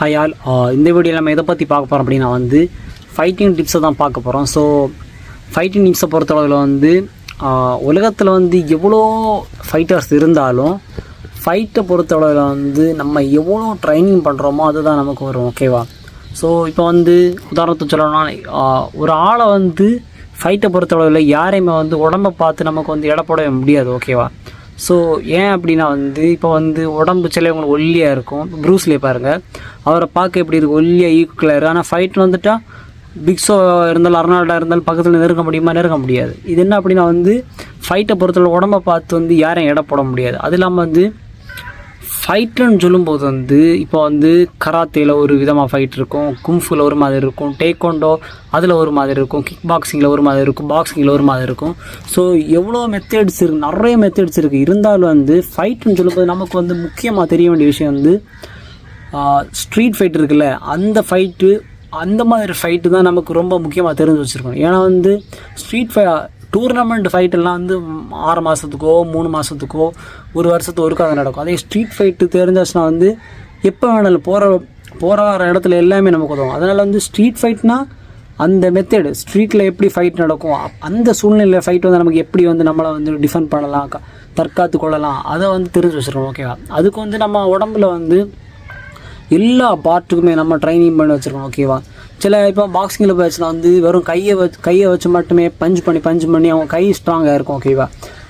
Hi all, இந்த வீடியோவில் நம்ம எதை பற்றி பார்க்க போகிறோம் அப்படின்னா ஃபைட்டிங் டிப்ஸை தான் பார்க்க போகிறோம். ஸோ ஃபைட்டிங் டிப்ஸை பொறுத்தளவில் உலகத்தில் எவ்வளோ ஃபைட்டர்ஸ் இருந்தாலும் ஃபைட்டை பொறுத்தளவில் நம்ம எவ்வளோ ட்ரைனிங் பண்ணுறோமோ அதுதான் நமக்கு வரும். ஓகேவா? ஸோ இப்போ உதாரணத்துக்கு சொல்லணும்னா ஒரு ஆளை ஃபைட்டை பொறுத்தளவில் யாரையுமே உடம்பை பார்த்து நமக்கு எடை போட முடியாது. ஓகேவா? ஸோ ஏன் அப்படின்னா இப்போ உடம்பு சிலவங்களுக்கு ஒல்லியாக இருக்கும். ப்ரூஸ்லே பாருங்கள், அவரை பார்க்க எப்படி இருக்குது, ஒல்லியாக ஈக்குவலர். ஆனால் ஃபைட் வந்துட்டால் பிக்ஸோ இருந்தாலும் அர்னால்டாக இருந்தாலும் பக்கத்தில் நெருங்க முடியுமா? நெருங்க முடியாது. இது என்ன அப்படின்னா ஃபைட்டை பொறுத்தவரை உடம்பை பார்த்து யாரையும் எடை போட முடியாது. அது இல்லாமல் ஃபைட்டுன்னு சொல்லும்போது இப்போ கராத்தேயில் ஒரு விதமாக ஃபைட் இருக்கும், கும்ஃபுல ஒரு மாதிரி இருக்கும், டேக்கோண்டோ அதில் ஒரு மாதிரி இருக்கும், கிக் பாக்ஸிங்கில் ஒரு மாதிரி இருக்கும், பாக்ஸிங்கில் ஒரு மாதிரி இருக்கும். ஸோ எவ்வளோ மெத்தட்ஸ் இருக்குது, நிறைய மெத்தட்ஸ் இருக்குது. இருந்தாலும் ஃபைட்டுன்னு சொல்லும்போது நமக்கு முக்கியமாக தெரிய வேண்டிய விஷயம் ஸ்ட்ரீட் ஃபைட் இருக்குல்ல, அந்த ஃபைட்டு, அந்த மாதிரி ஃபைட்டு தான் நமக்கு ரொம்ப முக்கியமாக தெரிஞ்சு வச்சுருக்கணும். ஏன்னா ஸ்ட்ரீட் டூர்னமெண்ட் ஃபைட்டெல்லாம் 6 மாதத்துக்கோ 3 மாதத்துக்கோ 1 வருஷத்துக்கு ஒருக்காக நடக்கும். அதே ஸ்ட்ரீட் ஃபைட்டு தெரிஞ்சாச்சுன்னா எப்போ வேணாலும் போகிற இடத்துல எல்லாமே நமக்கு உதவும். அதனால் ஸ்ட்ரீட் ஃபைட்னால் அந்த மெத்தடு, ஸ்ட்ரீட்டில் எப்படி ஃபைட் நடக்கும், அந்த சூழ்நிலையில் ஃபைட் நமக்கு எப்படி நம்மளை டிஃபெண்ட் பண்ணலாம், தற்காத்து கொள்ளலாம், அதை தெரிஞ்சு வச்சுருக்கோம். ஓகேவா? அதுக்கு நம்ம உடம்புல எல்லா பார்ட்டுக்குமே நம்ம ட்ரைனிங் பண்ணி வச்சுருக்கோம். ஓகேவா? சில இப்போ பாக்ஸிங்கில் போயாச்சுன்னா வெறும் கையை வச்சு மட்டுமே பஞ்ச் பண்ணி அவங்க கை ஸ்ட்ராங்காக இருக்கும். ஓகேவா?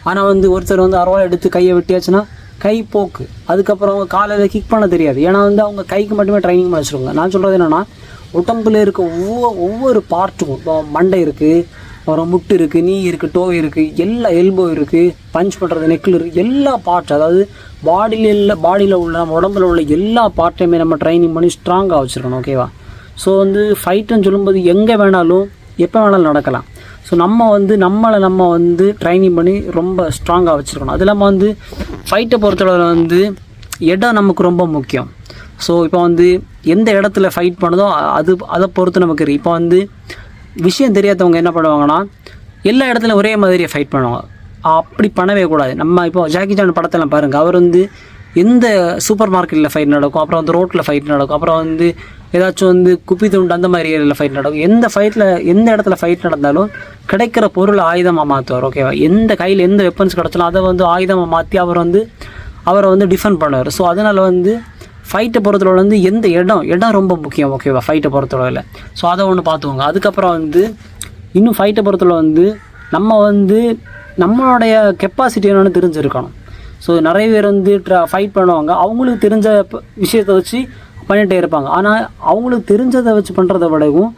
ஆனால் ஒருத்தர் அருவாள் எடுத்து கையை வெட்டியாச்சுன்னா கை போக்கு. அதுக்கப்புறம் அவங்க காலையில் கிக் பண்ண தெரியாது. ஏன்னா அவங்க கைக்கு மட்டுமே ட்ரைனிங் பண்ணி வச்சுருக்காங்க. நான் சொல்கிறது என்னென்னா, உடம்புல இருக்க ஒவ்வொரு பார்ட்டுக்கும், இப்போ மண்டை இருக்குது, அப்புறம் முட்டு இருக்குது, நீ இருக்குது, டோ இருக்குது, எல்லா எல்போ இருக்குது, பஞ்ச் பண்ணுறது நெக்கில் இருக்குது, எல்லா பார்ட்ஸ், அதாவது பாடியில் உள்ள நம்ம உடம்புல உள்ள எல்லா பார்ட்டையுமே நம்ம ட்ரைனிங் பண்ணி ஸ்ட்ராங்காக வச்சுருக்கணும். ஓகேவா? ஸோ ஃபைட்டுன்னு சொல்லும்போது எங்கே வேணாலும் எப்போ வேணாலும் நடக்கலாம். ஸோ நம்மளை ட்ரைனிங் பண்ணி ரொம்ப ஸ்ட்ராங்காக வச்சுருக்கணும். அது இல்லாமல் ஃபைட்டை பொறுத்தளவில் இடம் நமக்கு ரொம்ப முக்கியம். ஸோ இப்போ எந்த இடத்துல ஃபைட் பண்ணுதோ அதை பொறுத்து நமக்கு இருக்குது. இப்போ விஷயம் தெரியாதவங்க என்ன பண்ணுவாங்கன்னா, எல்லா இடத்துலையும் ஒரே மாதிரியே ஃபைட் பண்ணுவாங்க. அப்படி பண்ணவே கூடாது. நம்ம இப்போ ஜாக்கி சான் படத்தெல்லாம் பாருங்கள், அவர் எந்த சூப்பர் மார்க்கெட்டில் ஃபைட் நடக்கும், அப்புறம் ரோட்டில் ஃபைட் நடக்கும், அப்புறம் ஏதாச்சும் குப்பி துண்டு அந்த மாதிரி ஏரியாவில் ஃபைட் நடக்கும். எந்த இடத்துல ஃபைட் நடந்தாலும் கிடைக்கிற பொருளை ஆயுதமாக மாற்றுவார். ஓகேவா? எந்த கையில் எந்த வெப்பன்ஸ் கிடச்சாலும் அதை ஆயுதமாக மாற்றி அவரை டிஃபெண்ட் பண்ணுவார். ஸோ அதனால் ஃபைட்டை பொறுத்தளவில் எந்த இடம் ரொம்ப முக்கியம். ஓகேவா? ஃபைட்டை பொறுத்தளவில் ஸோ அதை ஒன்று பார்த்துக்கோங்க. அதுக்கப்புறம் இன்னும் ஃபைட்டை பொறுத்தளவு நம்ம நம்மளுடைய கெப்பாசிட்டி என்னென்னு தெரிஞ்சிருக்கணும். ஸோ நிறைய பேர் ஃபைட் பண்ணுவாங்க, அவங்களுக்கு தெரிஞ்ச விஷயத்தை வச்சு பண்ணிகிட்டே இருப்பாங்க. ஆனால் அவங்களுக்கு தெரிஞ்சதை வச்சு பண்ணுறத விடவும்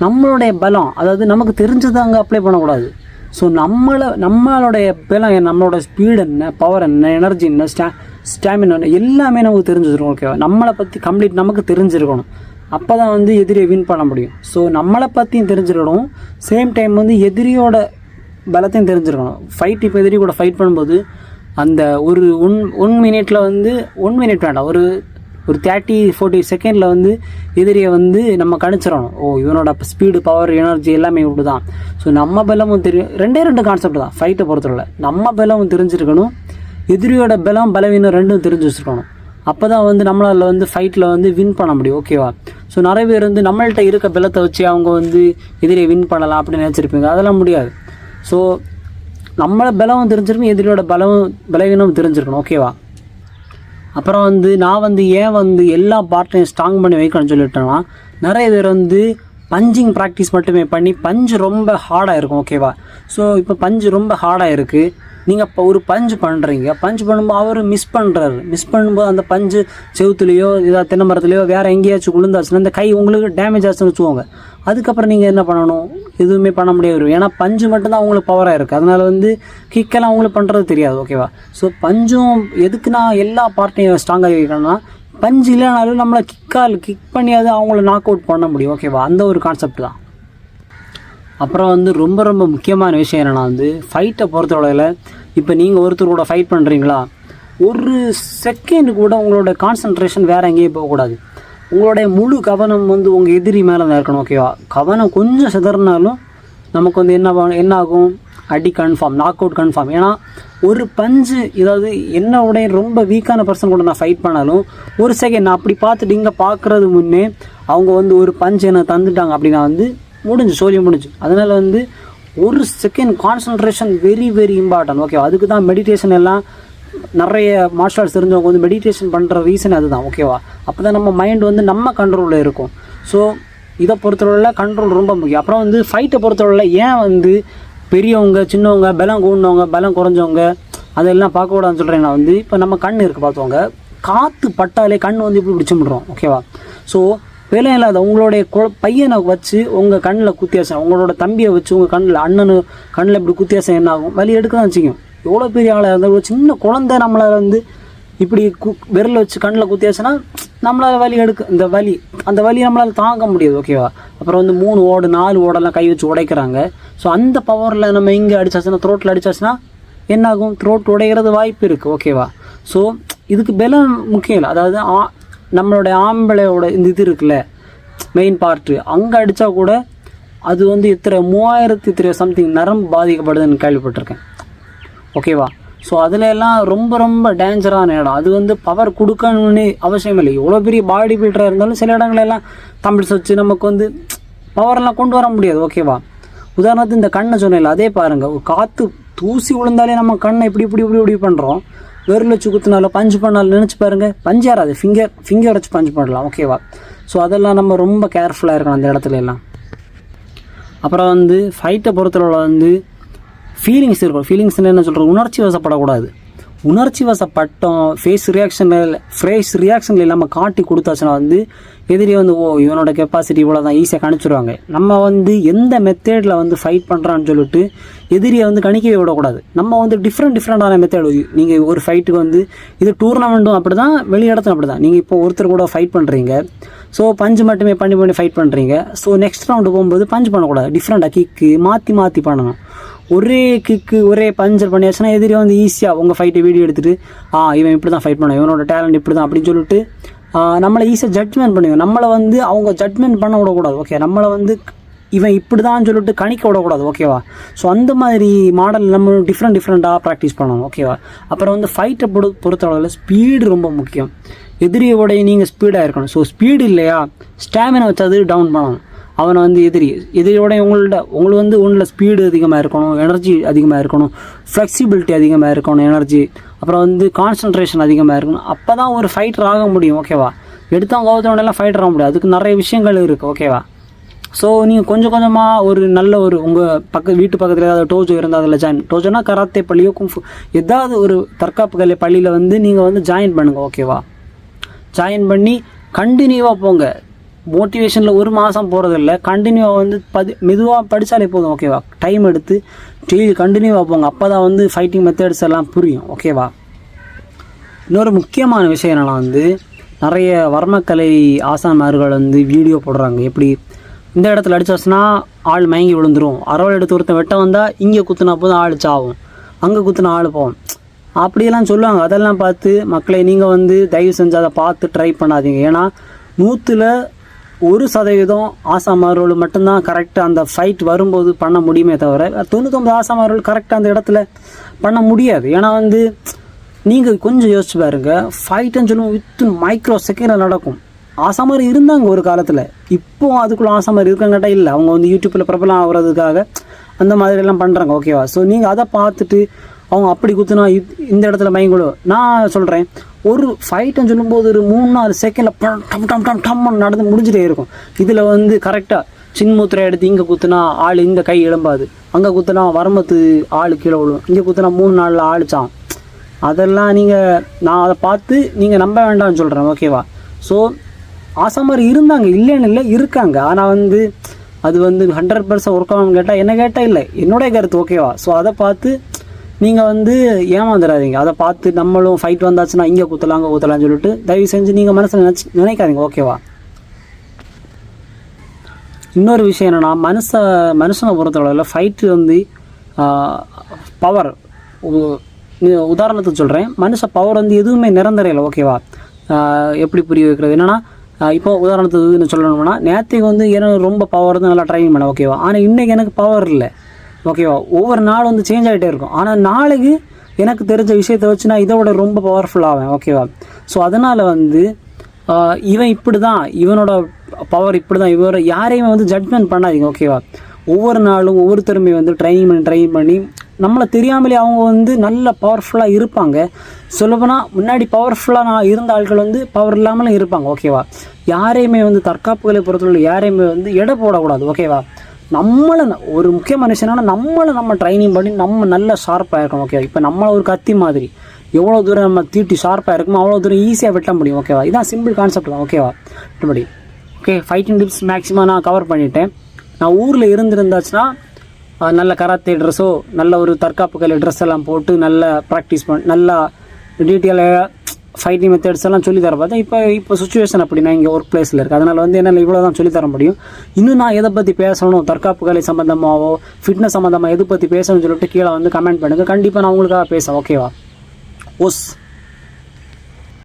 நம்மளுடைய பலம், அதாவது நமக்கு தெரிஞ்சதை அங்கே அப்ளை பண்ணக்கூடாது. ஸோ நம்மளுடைய பலம், நம்மளோட ஸ்பீடு என்ன, பவர் என்ன, எனர்ஜி என்ன, ஸ்டாமினா என்ன, எல்லாமே நமக்கு தெரிஞ்சிருக்கணும். ஓகேவா? நம்மளை பற்றி கம்ப்ளீட் நமக்கு தெரிஞ்சிருக்கணும். அப்போ தான் எதிரியை வின் பண்ண முடியும். ஸோ நம்மளை பற்றியும் தெரிஞ்சிருக்கணும், சேம் டைம் எதிரியோட பலத்தையும் தெரிஞ்சிருக்கணும். ஃபைட் இப்போ எதிரி கூட ஃபைட் பண்ணும்போது அந்த ஒன் மினிட்டில் 1 மினிட் வேண்டாம், ஒரு 30-40 செகண்டில் எதிரியை நம்ம கணிச்சிடணும். இவனோட ஸ்பீடு, பவர், எனர்ஜி எல்லாமே இப்படி தான். ஸோ நம்ம பலமும் தெரியும். 2 கான்செப்ட் தான் ஃபைட்டை பொறுத்தவரை. நம்ம பலமும் தெரிஞ்சிருக்கணும், எதிரியோட பலம், பலவீனம் ரெண்டும் தெரிஞ்சு வச்சுருக்கணும். அப்போ தான் நம்மளால் ஃபைட்டில் வின் பண்ண முடியும். ஓகேவா? ஸோ நிறைய பேர் நம்மள்கிட்ட இருக்க பலத்தை வச்சு அவங்க எதிரியை வின் பண்ணலாம் அப்படின்னு நினச்சிருப்பீங்க. அதெல்லாம் முடியாது. ஸோ நம்மளை பலமும் தெரிஞ்சிருக்கணும், எதிரியோட பலவீனமும் தெரிஞ்சிருக்கணும். ஓகேவா? அப்புறம் நான் ஏன் எல்லா பார்ட்டையும் ஸ்ட்ராங் பண்ணி வைக்கணும்னு சொல்லிட்டேன்னா, நிறைய பேர் பஞ்சிங் ப்ராக்டிஸ் மட்டுமே பண்ணி பஞ்சு ரொம்ப ஹார்டாக இருக்கும். ஓகேவா? ஸோ இப்போ பஞ்சு ரொம்ப ஹார்டாக இருக்குது, நீங்கள் இப்போ ஒரு பஞ்சு பண்ணுறீங்க, பஞ்சு பண்ணும்போது அவர் மிஸ் பண்ணும்போது அந்த பஞ்சு செவுத்துலேயோ ஏதாவது தென்னை மரத்துலையோ வேறு எங்கேயாச்சும் விழுந்தாச்சுன்னா அந்த கை உங்களுக்கு டேமேஜ் ஆச்சுன்னு வச்சுக்கோங்க. அதுக்கப்புறம் நீங்கள் என்ன பண்ணணும்? எதுவுமே பண்ண முடியாது. ஏன்னா பஞ்சு மட்டும்தான் அவங்களுக்கு பவராக இருக்குது. அதனால் கிக்கெல்லாம் அவங்களுக்கு பண்ணுறது தெரியாது. ஓகேவா? ஸோ பஞ்சும் எதுக்குன்னா எல்லா பார்ட்டையும் ஸ்ட்ராங்காக வைக்கணும்னா, பஞ்சு இல்லைனாலும் நம்மளை கிக் பண்ணியாவது அவங்கள நாக் அவுட் பண்ண முடியும். ஓகேவா? அந்த ஒரு கான்செப்ட் தான். அப்புறம் ரொம்ப ரொம்ப முக்கியமான விஷயம் என்னென்னா, ஃபைட்டை பொறுத்தவரையில் இப்போ நீங்கள் ஒருத்தர் கூட ஃபைட் பண்ணுறீங்களா, ஒரு செகண்ட் கூட உங்களோட கான்சன்ட்ரேஷன் வேறு எங்கேயும் போகக்கூடாது. உங்களுடைய முழு கவனம் உங்கள் எதிரி மேலே தான் இருக்கணும். ஓகேவா? கவனம் கொஞ்சம் சிதறினாலும் நமக்கு என்ன ஆகும், அடி கன்ஃபார்ம், நாக் அவுட் கன்ஃபார்ம். ஏன்னா ஒரு பஞ்சு, இதாவது என்னோட ரொம்ப வீக்கான பர்சன் கூட நான் ஃபைட் பண்ணாலும் ஒரு செகண்ட் நான் அப்படி பார்த்துட்டு இங்கே பார்க்குறது முன்னே அவங்க வந்து ஒரு பஞ்சு என்ன தந்துட்டாங்க அப்படின்னா வந்து முடிஞ்சு, சோழியம் முடிஞ்சு. அதனால் வந்து ஒரு second concentration very very important. ஓகேவா? அதுக்கு தான் மெடிடேஷன் எல்லாம் நிறைய மார்ஷல் ஆர்ட்ஸ் தெரிஞ்சவங்க வந்து மெடிடேஷன் பண்ணுற ரீசன் அதுதான். ஓகேவா? அப்போ தான் நம்ம மைண்ட் வந்து நம்ம கண்ட்ரோலில் இருக்கும். ஸோ இதை பொறுத்தவரையில் கண்ட்ரோல் ரொம்ப முக்கியம். அப்புறம் வந்து ஃபைட்டை பொறுத்தவரையில் ஏன் வந்து பெரியவங்க சின்னவங்க பலம் கூடினவங்க பலம் குறைஞ்சவங்க அதெல்லாம் பார்க்கக்கூடாதுன்னு சொல்கிறேன்னா வந்து இப்போ நம்ம கண் இருக்குது பார்த்துவாங்க, காற்று பட்டாலே கண் வந்து இப்படி பிடிச்சிடுறோம். ஓகேவா? ஸோ வேலை இல்லாத உங்களுடைய பையனை வச்சு உங்கள் கண்ணில் குத்தியாசம், உங்களோட தம்பியை வச்சு உங்கள் கண்ணில் அண்ணனு கண்ணில் இப்படி குத்தியாசம் என்ன ஆகும்? வலி எடுக்க தான் செய்யும். எவ்வளோ பெரிய ஆளாக இருந்தால் ஒரு சின்ன குழந்தை நம்மளை வந்து இப்படி விரல் வச்சு கண்ணில் குத்தியாச்சுன்னா நம்மளால் வலி எடுக்க, அந்த வலி நம்மளால் தாங்க முடியாது. ஓகேவா? அப்புறம் வந்து 3 ஓடு 4 ஓடெல்லாம் கை வச்சு உடைக்கிறாங்க. ஸோ அந்த பவரில் நம்ம இங்கே அடிச்சாச்சுன்னா, த்ரோட்டில் அடிச்சாச்சுன்னா என்னாகும்? த்ரோட் உடைகிறது வாய்ப்பு இருக்குது. ஓகேவா? ஸோ இதுக்கு பலம் முக்கியம் இல்லை. அதாவது நம்மளுடைய ஆம்பளையோட இந்த இது இருக்குல்ல மெயின் பார்ட்டு, அங்கே அடித்தா கூட அது வந்து 3000 சம்திங் நரம்பு பாதிக்கப்படுதுன்னு கேள்விப்பட்டிருக்கேன். ஓகேவா? ஸோ அதில் எல்லாம் ரொம்ப ரொம்ப டேஞ்சரான இடம். அது வந்து பவர் கொடுக்கணும்னு அவசியம் இல்லை. எவ்வளோ பெரிய பாடி பில்டராக இருந்தாலும் சில இடங்களெல்லாம் தம்பிள்ஸ் வச்சு நமக்கு வந்து பவரெல்லாம் கொண்டு வர முடியாது. ஓகேவா? உதாரணத்துக்கு இந்த கண்ணை சொன்னேன், அதே பாருங்கள், காற்று தூசி விழுந்தாலே நம்ம கண்ணை இப்படி இப்படி இப்படி இப்படி பண்ணுறோம். விரல் வச்சு குத்துனாலும் பஞ்சு பண்ணாலும் நினச்சி பாருங்கள், பஞ்சு யாராது ஃபிங்கர் வச்சு பஞ்சு பண்ணலாம். ஓகேவா? ஸோ அதெல்லாம் நம்ம ரொம்ப கேர்ஃபுல்லாக இருக்கணும் அந்த இடத்துல எல்லாம். அப்புறம் வந்து ஃபைட்டை பொறுத்தவரை வந்து ஃபீலிங்ஸ் இருக்கும். ஃபீலிங்ஸ்ன்னு என்ன சொல்கிறது? உணர்ச்சி வசப்படக்கூடாது. உணர்ச்சி வசப்பட்டோம் ஃபேஸ் ரியாக்ஷனில் இல்லாமல் காட்டி கொடுத்தாச்சுன்னா வந்து எதிரி வந்து இவனோட கெப்பாசிட்டி இவ்வளோ தான் ஈஸியாக கணிச்சிடுவாங்க. நம்ம வந்து எந்த மெத்தேடில் வந்து ஃபைட் பண்ணுறான்னு சொல்லிட்டு எதிரியை வந்து கணிக்கவே விடக்கூடாது. நம்ம வந்து டிஃப்ரெண்டான மெத்தேடு. நீங்கள் ஒரு ஃபைட்டுக்கு வந்து இது டூர்னமெண்ட்டும் அப்படி தான், வெளி இடத்துல அப்படி தான். நீங்கள் இப்போ ஒருத்தர் கூட ஃபைட் பண்ணுறீங்க, ஸோ பஞ்சு மட்டுமே பண்ணி ஃபைட் பண்ணுறீங்க. ஸோ நெக்ஸ்ட் ரவுண்டு போகும்போது பஞ்சு பண்ணக்கூடாது, டிஃப்ரெண்டாக கிக்கு மாற்றி பண்ணணும். ஒரே கிக்கு ஒரே பஞ்சர் பண்ணியாச்சுன்னா எதிரி வந்து ஈஸியாக உங்கள் ஃபைட்டை வீடியோ எடுத்துகிட்டு இவன் இப்படி தான் ஃபைட் பண்ணுவான், இவனோட டேலண்ட் இப்படி தான் அப்படின்னு சொல்லிட்டு நம்மளை ஈஸியாக ஜட்ஜ்மெண்ட் பண்ணுவோம். நம்மளை வந்து அவங்க ஜட்ஜ்மெண்ட் பண்ண விடக்கூடாது. ஓகே? நம்மளை வந்து இவன் இப்படி தான் சொல்லிட்டு கணிக்க விடக்கூடாது. ஓகேவா? ஸோ அந்த மாதிரி மாடல் நம்ம டிஃப்ரெண்ட்டாக ப்ராக்டிஸ் பண்ணணும். ஓகேவா? அப்புறம் வந்து ஃபைட்டை பொறுத்தளவில் ஸ்பீடு ரொம்ப முக்கியம். எதிரியோடைய நீங்கள் ஸ்பீடாக இருக்கணும். ஸோ ஸ்பீடு இல்லையா, ஸ்டாமினா வச்சு அது டவுன் பண்ணணும். அவனை வந்து எதிரியோட உங்களுக்கு வந்து ஒன்றில் ஸ்பீடு அதிகமாக இருக்கணும், எனர்ஜி அதிகமாக இருக்கணும், ஃப்ளெக்சிபிலிட்டி அதிகமாக இருக்கணும், எனர்ஜி, அப்புறம் வந்து கான்சன்ட்ரேஷன் அதிகமாக இருக்கணும். அப்போ தான் ஒரு ஃபைட்டர் ஆக முடியும். ஓகேவா? எடுத்தவங்க கோவத்தோடலாம் ஃபைட்டர் ஆக முடியாது. அதுக்கு நிறைய விஷயங்கள் இருக்குது. ஓகேவா? ஸோ நீங்கள் கொஞ்சம் கொஞ்சமாக ஒரு நல்ல உங்கள் வீட்டு பக்கத்தில் ஏதாவது டோஜோ இருந்தால் அதில் டோஜோனா கராத்தே பள்ளியோ கும்ஃபு ஏதாவது ஒரு தற்காப்பு கலை பள்ளியில் வந்து நீங்கள் வந்து ஜாயின் பண்ணுங்கள். ஓகேவா? ஜாயின் பண்ணி கண்டினியூவாக போங்க. மோட்டிவேஷனில் 1 மாதம் போகிறதில்ல, கண்டினியூவாக வந்து மெதுவாக படித்தாலே போதும். ஓகேவா? டைம் எடுத்து டெய்லி கண்டினியூவாக போங்க. அப்போ தான் வந்து ஃபைட்டிங் மெத்தட்ஸ் எல்லாம் புரியும். ஓகேவா? இன்னொரு முக்கியமான விஷயம் என்னென்னா வந்து நிறைய வர்மக்கலை ஆசான்மார்கள் வந்து வீடியோ போடுறாங்க. எப்படி இந்த இடத்துல அடிச்சாச்சுன்னா ஆள் மயங்கி விழுந்துடும், அரவல் எடுத்து ஒருத்தன் வெட்ட வந்தால் இங்கே குத்துனா போதும் ஆள் சாவும், அங்கே குத்துனா ஆள் போகும், அப்படியெல்லாம் சொல்லுவாங்க. அதெல்லாம் பார்த்து மக்களை நீங்கள் வந்து தயவு செஞ்சு அதை பார்த்து ட்ரை பண்ணாதீங்க. ஏன்னா 100% ஆசாமார்கள் மட்டும்தான் கரெக்டாக அந்த ஃபைட் வரும்போது பண்ண முடியுமே தவிர 99 ஆசாமார்கள் கரெக்டாக அந்த இடத்துல பண்ண முடியாது. ஏன்னா வந்து நீங்கள் கொஞ்சம் யோசிச்சு பாருங்க, ஃபைட்டுன்னு சொல்லுவோம் வித்தின் மைக்ரோ செகண்டில் நடக்கும். ஆசாமாரி இருந்தாங்க ஒரு காலத்தில், இப்போ அதுக்குள்ளே ஆசாமாரி இருக்கங்காட்டா இல்லை. அவங்க வந்து யூடியூப்பில் பிரபலம் ஆகிறதுக்காக அந்த மாதிரிலாம் பண்ணுறாங்க. ஓகேவா? ஸோ நீங்கள் அதை பார்த்துட்டு அவங்க அப்படி குத்துனா இந்த இடத்துல மயங்குடும். நான் சொல்கிறேன், ஒரு ஃபைட்டுன்னு சொல்லும்போது ஒரு 3-4 செகண்டில் டம்னு நடந்து முடிஞ்சிட்டே இருக்கும். இதில் வந்து கரெக்டாக சின்முத்திரை எடுத்து இங்கே குத்துனா ஆள் இந்த கை எழும்பாது, அங்கே குத்துனா வரமத்து ஆள் கீழே விழுவும், இங்கே குத்துனா 3 நாளில் ஆளுச்சான். அதெல்லாம் நான் அதை பார்த்து நீங்கள் நம்ப வேண்டாம்னு சொல்கிறேன். ஓகேவா? ஸோ ஆசாமாரி இருந்தாங்க, இல்லைன்னு இல்லை, இருக்காங்க. ஆனால் வந்து அது வந்து 100% ஒர்க் ஆகும்னு கேட்டால் என்ன கேட்டால் இல்லை, என்னுடைய கருத்து. ஓகேவா? ஸோ அதை பார்த்து நீங்கள் வந்து ஏமாந்துடாதீங்க. அதை பார்த்து நம்மளும் ஃபைட் வந்தாச்சுன்னா இங்கே குத்தலாம் அங்கே குத்தலாம்னு சொல்லிட்டு தயவு செஞ்சு நீங்கள் மனசில் நினைக்காதீங்க. ஓகேவா? இன்னொரு விஷயம் என்னென்னா, மனுஷனை பொறுத்தளவில் ஃபைட்டு வந்து பவர், உதாரணத்துக்கு சொல்கிறேன், மனுஷ பவர் வந்து எதுவுமே நிரந்தரம் இல்லை. ஓகேவா? எப்படி புரிய வைக்கிறது என்னென்னா, இப்போ உதாரணத்துக்கு சொல்லணும்னா நேற்றுக்கு வந்து எனக்கு ரொம்ப பவர் தான் நல்லா ட்ரைனிங் பண்ணேன். ஓகேவா? ஆனால் இன்றைக்கி எனக்கு பவர் இல்லை. ஓகேவா. ஒவ்வொரு நாள் வந்து சேஞ்ச் ஆகிட்டே இருக்கும். ஆனால் நாளைக்கு எனக்கு தெரிஞ்ச விஷயத்தை வச்சு நான் இதோட ரொம்ப பவர்ஃபுல்லாவேன். ஓகேவா. ஸோ அதனால் வந்து இவன் இப்படி தான், இவனோட பவர் இப்படி தான், இவரை யாரையுமே வந்து ஜட்மெண்ட் பண்ணாதீங்க. ஓகேவா. ஒவ்வொரு நாளும் ஒவ்வொருத்தருமே வந்து ட்ரைன் பண்ணி நம்மளை தெரியாமலே அவங்க வந்து நல்ல பவர்ஃபுல்லாக இருப்பாங்க. சொல்லப்போனால் முன்னாடி பவர்ஃபுல்லாக நான் இருந்த ஆட்கள் வந்து பவர் இல்லாமலும் இருப்பாங்க. ஓகேவா. யாரையுமே வந்து தற்காப்புகளை பொறுத்தவரை யாரையுமே வந்து எடை போடக்கூடாது. ஓகேவா. நம்மளை ஒரு முக்கிய மனுஷனான நம்மளை நம்ம ட்ரைனிங் பண்ணி நம்ம நல்ல ஷார்ப்பாக இருக்கணும். ஓகேவா. இப்போ நம்மளை ஒரு கத்தி மாதிரி எவ்வளோ தூரம் நம்ம தீட்டி ஷார்ப்பாக இருக்குமோ அவ்வளோ தூரம் ஈஸியாக வெட்ட முடியும். ஓகேவா. இதான் சிம்பிள் கான்செப்ட் தான். ஓகேவா. மற்றபடி ஓகே, ஃபைட்டிங் டிப்ஸ் மேக்ஸிமம் நான் கவர் பண்ணிட்டேன். நான் ஊரில் இருந்திருந்தாச்சுன்னா நல்ல கராத்தே ட்ரெஸ்ஸோ நல்ல ஒரு தற்காப்பு கலை ட்ரெஸ் எல்லாம் போட்டு நல்ல ப்ராக்டிஸ் நல்லா டீட்டெயிலாக ஃபைட்டிங் மெத்தட்ஸ் எல்லாம் சொல்லித்தர பார்த்தேன். இப்போ சுச்சுவேஷன் அப்படி நான் இங்கே ஒர்க் பிளேஸில் இருக்குது. அதனால் வந்து என்னால் இவ்வளோ தான் சொல்லித்தர முடியும். இன்னும் நான் எதை பற்றி பேசணும், தற்காப்பு கலை சம்மந்தமாகவோ ஃபிட்னஸ் சம்மந்தமாக எது பற்றி பேசணும்னு சொல்லிட்டு கீழே வந்து கமெண்ட் பண்ணுங்கள். கண்டிப்பாக நான் உங்களுக்காக பேசுவேன். ஓகேவா. ஓஸ்.